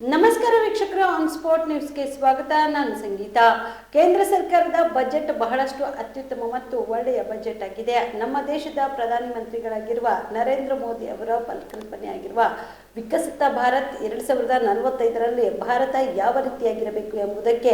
ನಮಸ್ಕಾರ ವೀಕ್ಷಕರು, on spot ನ್ಯೂಸ್ಗೆ ಸ್ವಾಗತ. ನಾನು ಸಂಗೀತ. ಕೇಂದ್ರ ಸರ್ಕಾರದ ಬಜೆಟ್ ಬಹಳಷ್ಟು ಅತ್ಯುತ್ತಮ ಮತ್ತು ಒಳ್ಳೆಯ ಬಜೆಟ್ ಆಗಿದೆ. ನಮ್ಮ ದೇಶದ ಪ್ರಧಾನಿ ಮಂತ್ರಿಗಳಾಗಿರುವ ನರೇಂದ್ರ ಮೋದಿ ಅವರ ಪರಿಕಲ್ಪನೆಯಾಗಿರುವ ವಿಕಸಿತ ಭಾರತ್ 2045ರಲ್ಲಿ ಭಾರತ ಯಾವ ರೀತಿಯಾಗಿರಬೇಕು ಎಂಬುದಕ್ಕೆ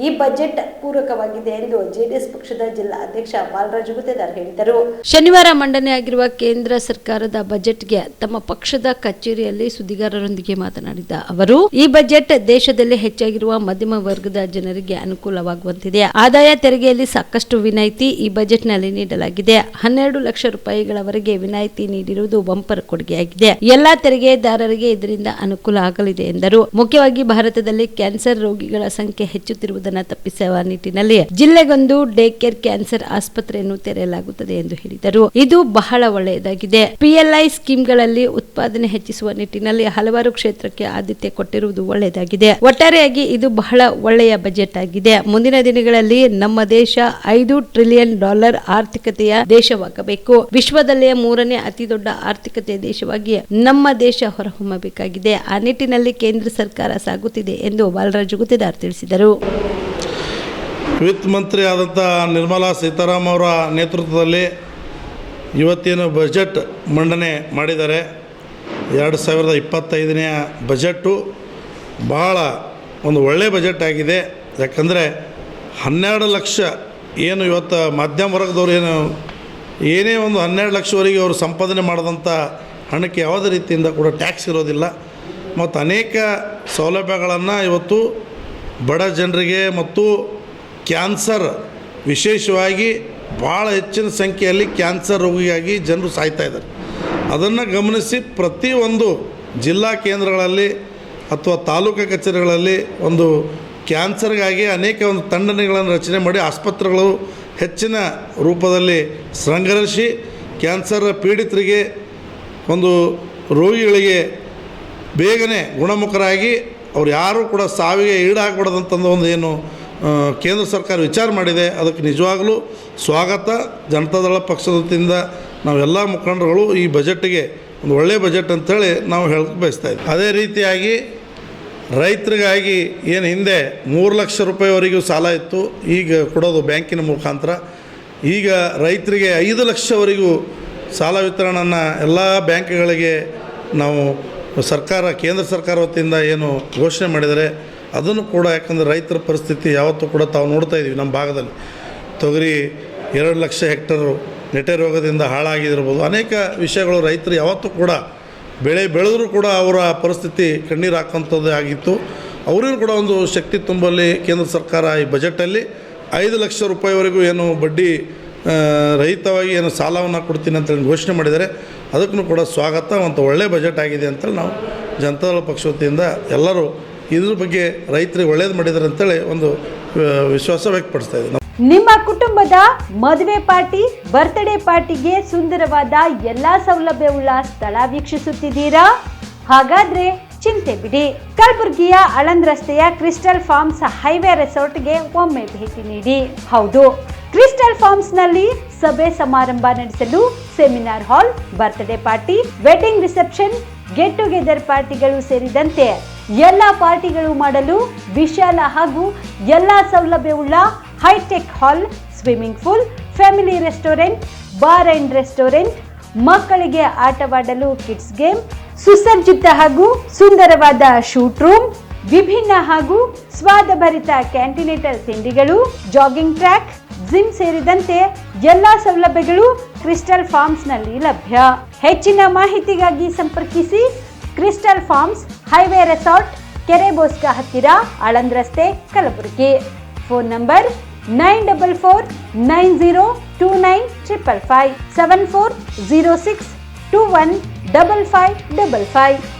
ಈ ಬಜೆಟ್ ಪೂರಕವಾಗಿದೆ ಎಂದು ಜೆಡಿಎಸ್ ಪಕ್ಷದ ಜಿಲ್ಲಾ ಅಧ್ಯಕ್ಷ ಬಾಲರಾಜ್ ಗುತ್ತೇದಾರ್ ಹೇಳಿದರು. ಶನಿವಾರ ಮಂಡನೆಯಾಗಿರುವ ಕೇಂದ್ರ ಸರ್ಕಾರದ ಬಜೆಟ್ಗೆ ತಮ್ಮ ಪಕ್ಷದ ಕಚೇರಿಯಲ್ಲಿ ಸುದ್ದಿಗಾರರೊಂದಿಗೆ ಮಾತನಾಡಿದ ಅವರು, ಈ ಬಜೆಟ್ ದೇಶದಲ್ಲಿ ಹೆಚ್ಚಾಗಿರುವ ಮಧ್ಯಮ ವರ್ಗದ ಜನರಿಗೆ ಅನುಕೂಲವಾಗುವಂತಿದೆ. ಆದಾಯ ತೆರಿಗೆಯಲ್ಲಿ ಸಾಕಷ್ಟು ವಿನಾಯಿತಿ ಈ ಬಜೆಟ್ನಲ್ಲಿ ನೀಡಲಾಗಿದೆ. 12 ಲಕ್ಷ ರೂಪಾಯಿಗಳವರೆಗೆ ವಿನಾಯಿತಿ ನೀಡಿರುವುದು ಬಂಪರ್ ಕೊಡುಗೆಯಾಗಿದೆ. ಎಲ್ಲಾ ತೆರಿಗೆದಾರರಿಗೆ ಇದರಿಂದ ಅನುಕೂಲ ಆಗಲಿದೆ ಎಂದರು. ಮುಖ್ಯವಾಗಿ ಭಾರತದಲ್ಲಿ ಕ್ಯಾನ್ಸರ್ ರೋಗಿಗಳ ಸಂಖ್ಯೆ ಹೆಚ್ಚುತ್ತಿರುವುದನ್ನು ತಪ್ಪಿಸುವ ನಿಟ್ಟಿನಲ್ಲಿ ಜಿಲ್ಲೆಗೊಂದು ಡೇ ಕೇರ್ ಕ್ಯಾನ್ಸರ್ ಆಸ್ಪತ್ರೆಯನ್ನು ತೆರೆಯಲಾಗುತ್ತದೆ ಎಂದು ಹೇಳಿದರು. ಇದು ಬಹಳ ಒಳ್ಳೆಯದಾಗಿದೆ. PLI ಸ್ಕೀಮ್ಗಳಲ್ಲಿ ಉತ್ಪಾದನೆ ಹೆಚ್ಚಿಸುವ ನಿಟ್ಟಿನಲ್ಲಿ ಹಲವಾರು ಕ್ಷೇತ್ರಕ್ಕೆ ಆದ್ಯತೆ ಕೊಟ್ಟಿರುವುದು ಒಳ್ಳೆಯದಾಗಿದೆ. ಒಟ್ಟಾರೆಯಾಗಿ ಇದು ಬಹಳ ಒಳ್ಳೆಯ ಬಜೆಟ್ ಆಗಿದೆ. ಮುಂದಿನ ದಿನಗಳಲ್ಲಿ ನಮ್ಮ ದೇಶ $5 ಟ್ರಿಲಿಯನ್ ಆರ್ಥಿಕತೆಯ ದೇಶವಾಗಬೇಕು. ವಿಶ್ವದಲ್ಲೇ 3ನೇ ಅತಿ ದೊಡ್ಡ ಆರ್ಥಿಕತೆಯ ದೇಶವಾಗಿ ನಮ್ಮ ದೇಶ ಹೊರಹೊಮ್ಮಬೇಕಾಗಿದೆ. ಆ ನಿಟ್ಟಿನಲ್ಲಿ ಕೇಂದ್ರ ಸರ್ಕಾರ ಸಾಗುತ್ತಿದೆ ಎಂದು ಬಾಲರಾಜ್ ಗುತ್ತೇದಾರ್ ತಿಳಿಸಿದರು. ವಿತ್ತ ಮಂತ್ರಿ ಆದಂಥ ನಿರ್ಮಲಾ ಸೀತಾರಾಮನ್ ಅವರ ನೇತೃತ್ವದಲ್ಲಿ ಇವತ್ತೇನು ಬಜೆಟ್ ಮಂಡನೆ ಮಾಡಿದ್ದಾರೆ, 2025ನೇ ಬಜೆಟ್ಟು ಭಾಳ ಒಂದು ಒಳ್ಳೆಯ ಬಜೆಟ್ ಆಗಿದೆ. ಯಾಕಂದರೆ 12 ಲಕ್ಷ ಏನು ಇವತ್ತು ಮಧ್ಯಮ ವರ್ಗದವ್ರು ಏನೇ ಒಂದು 12 ಲಕ್ಷವರೆಗೆ ಅವರು ಸಂಪಾದನೆ ಮಾಡಿದಂಥ ಹಣಕ್ಕೆ ಯಾವುದೇ ರೀತಿಯಿಂದ ಕೂಡ ಟ್ಯಾಕ್ಸ್ ಇರೋದಿಲ್ಲ. ಮತ್ತು ಅನೇಕ ಸೌಲಭ್ಯಗಳನ್ನು ಇವತ್ತು ಬಡ ಜನರಿಗೆ ಮತ್ತು ಕ್ಯಾನ್ಸರ್ ವಿಶೇಷವಾಗಿ ಭಾಳ ಹೆಚ್ಚಿನ ಸಂಖ್ಯೆಯಲ್ಲಿ ಕ್ಯಾನ್ಸರ್ ರೋಗಿಯಾಗಿ ಜನರು ಸಾಯ್ತಾ ಇದ್ದಾರೆ. ಅದನ್ನು ಗಮನಿಸಿ ಪ್ರತಿಯೊಂದು ಜಿಲ್ಲಾ ಕೇಂದ್ರಗಳಲ್ಲಿ ಅಥವಾ ತಾಲೂಕು ಕಚೇರಿಗಳಲ್ಲಿ ಒಂದು ಕ್ಯಾನ್ಸರ್ಗಾಗಿ ಅನೇಕ ಒಂದು ತಂಡಗಳನ್ನು ರಚನೆ ಮಾಡಿ ಆಸ್ಪತ್ರೆಗಳು ಹೆಚ್ಚಿನ ರೂಪದಲ್ಲಿ ಸಂಘರ್ಷಿ ಕ್ಯಾನ್ಸರ್ ಪೀಡಿತರಿಗೆ ಒಂದು ರೋಗಿಗಳಿಗೆ ಬೇಗನೆ ಗುಣಮುಖರಾಗಿ ಅವ್ರು ಯಾರೂ ಕೂಡ ಸಾವಿಗೆ ಈಡಾಗಬಾರ್ದಂತಂದು ಒಂದು ಏನು ಕೇಂದ್ರ ಸರ್ಕಾರ ವಿಚಾರ ಮಾಡಿದೆ, ಅದಕ್ಕೆ ನಿಜವಾಗಲೂ ಸ್ವಾಗತ. ಜನತಾದಳ ಪಕ್ಷದ ವತಿಯಿಂದ ನಾವೆಲ್ಲ ಮುಖಂಡರುಗಳು ಈ ಬಜೆಟ್ಗೆ ಒಂದು ಒಳ್ಳೆಯ ಬಜೆಟ್ ಅಂಥೇಳಿ ನಾವು ಹೇಳಕ್ಕೆ ಬಯಸ್ತಾ ಇದ್ದೀವಿ. ಅದೇ ರೀತಿಯಾಗಿ ರೈತರಿಗಾಗಿ ಏನು ಹಿಂದೆ 3 ಲಕ್ಷ ರೂಪಾಯಿವರೆಗೂ ಸಾಲ ಇತ್ತು, ಈಗ ಕೊಡೋದು ಬ್ಯಾಂಕಿನ ಮುಖಾಂತರ. ಈಗ ರೈತರಿಗೆ 5 ಲಕ್ಷವರೆಗೂ ಸಾಲ ವಿತರಣೆಯನ್ನು ಎಲ್ಲ ಬ್ಯಾಂಕ್ಗಳಿಗೆ ನಾವು ಕೇಂದ್ರ ಸರ್ಕಾರ ವತಿಯಿಂದ ಏನು ಘೋಷಣೆ ಮಾಡಿದರೆ ಅದನ್ನು ಕೂಡ, ಯಾಕಂದರೆ ರೈತರ ಪರಿಸ್ಥಿತಿ ಯಾವತ್ತೂ ಕೂಡ ತಾವು ನೋಡ್ತಾ ಇದ್ದೀವಿ. ನಮ್ಮ ಭಾಗದಲ್ಲಿ ತೊಗರಿ 2 ಲಕ್ಷ ಹೆಕ್ಟರು ನೆಟೆ ರೋಗದಿಂದ ಹಾಳಾಗಿರ್ಬೋದು. ಅನೇಕ ವಿಷಯಗಳು ರೈತರು ಯಾವತ್ತೂ ಕೂಡ ಬೆಳೆ ಬೆಳೆದರೂ ಕೂಡ ಅವರ ಪರಿಸ್ಥಿತಿ ಕಣ್ಣೀರು ಹಾಕೋಂಥದ್ದು ಆಗಿತ್ತು. ಅವರಿಗೂ ಕೂಡ ಒಂದು ಶಕ್ತಿ ತುಂಬಲಿ ಕೇಂದ್ರ ಸರ್ಕಾರ ಈ ಬಜೆಟಲ್ಲಿ 5 ಲಕ್ಷ ರೂಪಾಯಿವರೆಗೂ ಏನು ಬಡ್ಡಿ ರಹಿತವಾಗಿ ಏನು ಸಾಲವನ್ನು ಕೊಡ್ತೀನಿ ಅಂತೇಳಿ ಘೋಷಣೆ ಮಾಡಿದ್ದಾರೆ. ಅದಕ್ಕೂ ಕೂಡ ಸ್ವಾಗತ. ಒಂದು ಒಳ್ಳೆಯ ಬಜೆಟ್ ಆಗಿದೆ ಅಂತೇಳಿ ನಾವು ಜನತಾದಳ ಪಕ್ಷ ವತಿಯಿಂದ ಎಲ್ಲರೂ ಇದ್ರ ಬಗ್ಗೆ ರೈತರಿಗೆ ಒಳ್ಳೇದು ಮಾಡಿದ್ದಾರೆ ಅಂತೇಳಿ ಒಂದು ವಿಶ್ವಾಸ ವ್ಯಕ್ತಪಡಿಸ್ತಾ ಇದ್ದೀವಿ. ನಿಮ್ಮ ಕುಟುಂಬದ ಮದುವೆ ಪಾರ್ಟಿ, ಬರ್ತ್ಡೇ ಪಾರ್ಟಿಗೆ ಸುಂದರವಾದ ಎಲ್ಲಾ ಸೌಲಭ್ಯವುಳ್ಳ ಸ್ಥಳ ವೀಕ್ಷಿಸುತ್ತಿದ್ದೀರಾ? ಹಾಗಾದ್ರೆ ಚಿಂತೆ ಬಿಡಿ. ಕಲಬುರಗಿಯ ಆಳಂದ್ ರಸ್ತೆಯ ಕ್ರಿಸ್ಟಲ್ ಫಾರ್ಮ್ಸ್ ಹೈವೇ ರೆಸಾರ್ಟ್ಗೆ ಒಮ್ಮೆ ಭೇಟಿ ನೀಡಿ. ಹೌದು, ಕ್ರಿಸ್ಟಲ್ ಫಾರ್ಮ್ಸ್ ನಲ್ಲಿ ಸಭೆ ಸಮಾರಂಭ ನಡೆಸಲು seminar hall, birthday party, wedding reception, get together ಪಾರ್ಟಿಗಳು ಸೇರಿದಂತೆ ಎಲ್ಲ ಪಾರ್ಟಿಗಳು ಮಾಡಲು ವಿಶಾಲ ಹಾಗೂ ಎಲ್ಲ ಸೌಲಭ್ಯವುಳ್ಳ hitech hall, swimming pool, family restaurant, bar and restaurant, ಮಕ್ಕಳಿಗೆ ಆಟವಾಡಲು ಕಿಡ್ಸ್ ಗೇಮ್, ಸುಸಜ್ಜಿತ ಹಾಗೂ ಸುಂದರವಾದ ಶೂಟ್ ರೂಮ್, ವಿಭಿನ್ನ ಹಾಗೂ ಸ್ವಾದಭರಿತ ಕ್ಯಾಂಟಿನೇಟರ್ ತಿಂಡಿಗಳು, ಜಾಗಿಂಗ್ ಟ್ರ್ಯಾಕ್, ಜಿಮ್ ಸೇರಿದಂತೆ ಎಲ್ಲ ಸೌಲಭ್ಯಗಳು ಕ್ರಿಸ್ಟಲ್ ಫಾರ್ಮ್ಸ್ ನಲ್ಲಿ ಲಭ್ಯ. ಹೆಚ್ಚಿನ ಮಾಹಿತಿಗಾಗಿ ಸಂಪರ್ಕಿಸಿ ಕ್ರಿಸ್ಟಲ್ ಫಾರ್ಮ್ಸ್ ಹೈವೇ ರೆಸಾರ್ಟ್, ಕೆರೆಬೋಸ್ಕ ಹತ್ತಿರ, ಆಳಂದ್ ರಸ್ತೆ, ಕಲಬುರಗಿ. Phone number 9490295555 7406215555.